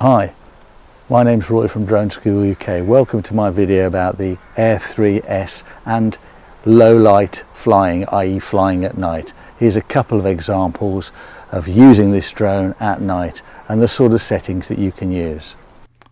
Hi, my name's Roy from Drone School UK. Welcome to my video about the Air 3S and low light flying, i.e. flying at night. Here's a couple of examples of using this drone at night and the sort of settings that you can use.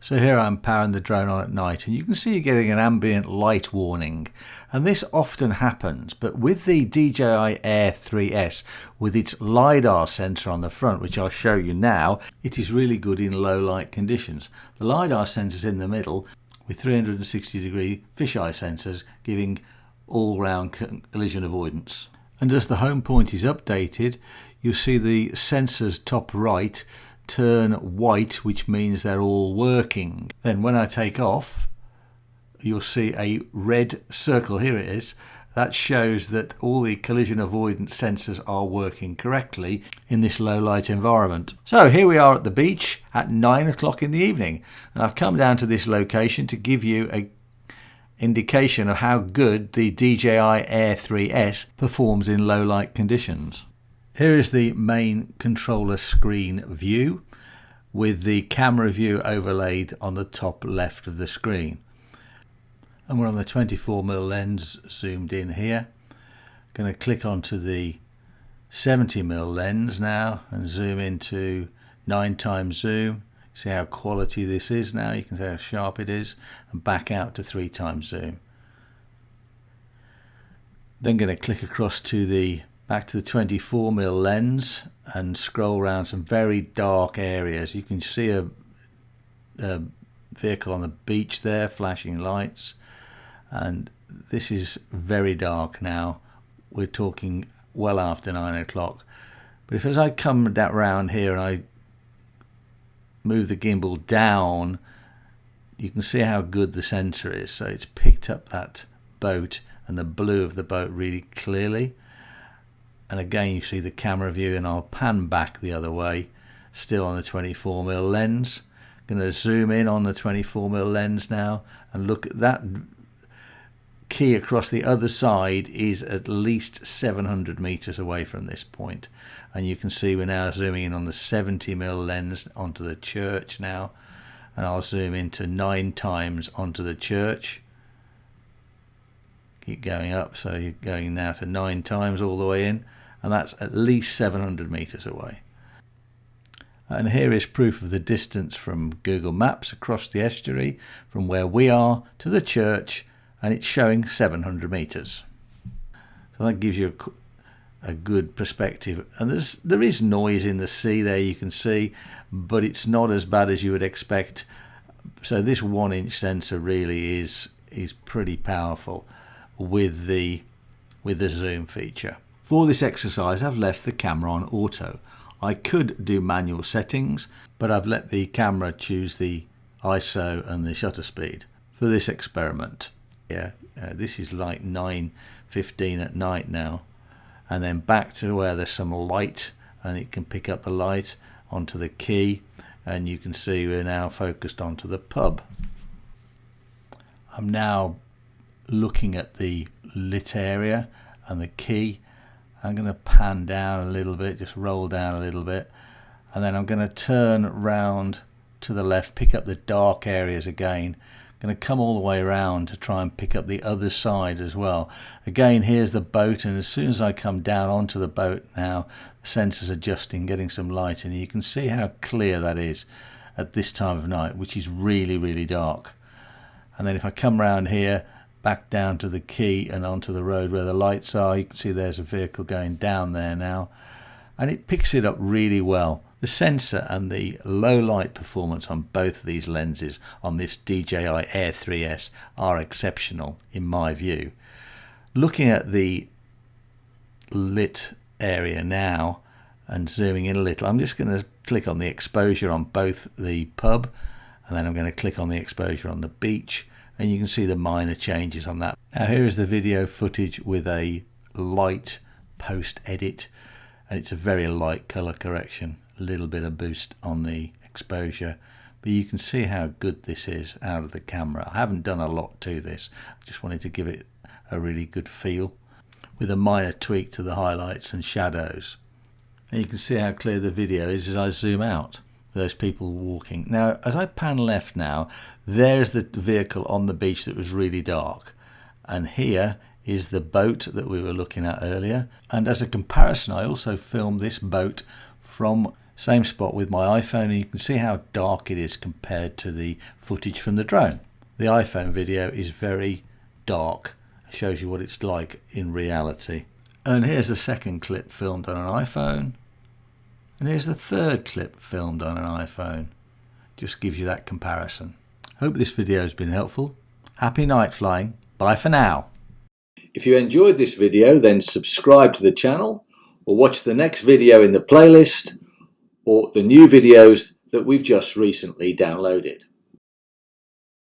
So here I'm powering the drone on at night, and you can see you're getting an ambient light warning, and this often happens, but with the DJI Air 3S with its LiDAR sensor on the front, which I'll show you now, it is really good in low light conditions. The LiDAR sensor's in the middle with 360-degree fisheye sensors giving all-round collision avoidance. And as the home point is updated, you'll see the sensors top right turn white, which means they're all working. Then when I take off, you'll see a red circle. Here it is. That shows that all the collision avoidance sensors are working correctly in this low light environment. So here we are at the beach at 9 o'clock in the evening, and I've come down to this location to give you an indication of how good the DJI Air 3S performs in low light conditions. Here is the main controller screen view with the camera view overlaid on the top left of the screen. And we're on the 24mm lens zoomed in here. Going to click onto the 70mm lens now and zoom into 9x zoom. See how quality this is now. You can see how sharp it is, and back out to 3x zoom. Then going to click across to back to the 24mm lens and scroll around some very dark areas. You can see a vehicle on the beach there, flashing lights, and this is very dark now. We're talking well after 9 o'clock. But as I come around here and I move the gimbal down, you can see how good the sensor is. So it's picked up that boat and the blue of the boat really clearly. And again, you see the camera view, and I'll pan back the other way, still on the 24mm lens. Going to zoom in on the 24mm lens now and look at that. Key across the other side is at least 700 meters away from this point, and you can see we're now zooming in on the 70mm lens onto the church now, and I'll zoom into 9x onto the church. Keep going up, so you're going now to 9x all the way in, and that's at least 700 meters away. And here is proof of the distance from Google Maps across the estuary from where we are to the church, and it's showing 700 meters. So that gives you a good perspective. And there is noise in the sea there, you can see, but it's not as bad as you would expect. So this 1-inch sensor really is pretty powerful with the zoom feature. For this exercise, I've left the camera on auto. I could do manual settings, but I've let the camera choose the ISO and the shutter speed for this experiment. This is like 9:15 at night now, and then back to where there's some light, and it can pick up the light onto the key, and you can see we're now focused onto the pub. I'm now looking at the lit area and the key. I'm going to pan down a little bit, just roll down a little bit, and then I'm going to turn round to the left, pick up the dark areas again. Going to come all the way around to try and pick up the other side as well. Again, here's the boat, and as soon as I come down onto the boat now, the sensor's adjusting, getting some light, and you can see how clear that is at this time of night, which is really, really dark. And then if I come around here, back down to the quay and onto the road where the lights are, you can see there's a vehicle going down there now, and it picks it up really well. The sensor and the low light performance on both of these lenses on this DJI Air 3S are exceptional in my view. Looking at the lit area now and zooming in a little, I'm just going to click on the exposure on both the pub, and then I'm going to click on the exposure on the beach, and you can see the minor changes on that. Now here is the video footage with a light post edit, and it's a very light color correction. A little bit of boost on the exposure, but you can see how good this is out of the camera. I haven't done a lot to this, I just wanted to give it a really good feel with a minor tweak to the highlights and shadows. And you can see how clear the video is as I zoom out. those people walking. Now, as I pan left now, there's the vehicle on the beach that was really dark. And here is the boat that we were looking at earlier. And as a comparison, I also filmed this boat from same spot with my iPhone, and you can see how dark it is compared to the footage from the drone. The iPhone video is very dark. It shows you what it's like in reality. And here's the second clip filmed on an iPhone. And here's the third clip filmed on an iPhone. Just gives you that comparison. Hope this video has been helpful. Happy night flying. Bye for now. If you enjoyed this video, then subscribe to the channel or watch the next video in the playlist or the new videos that we've just recently downloaded.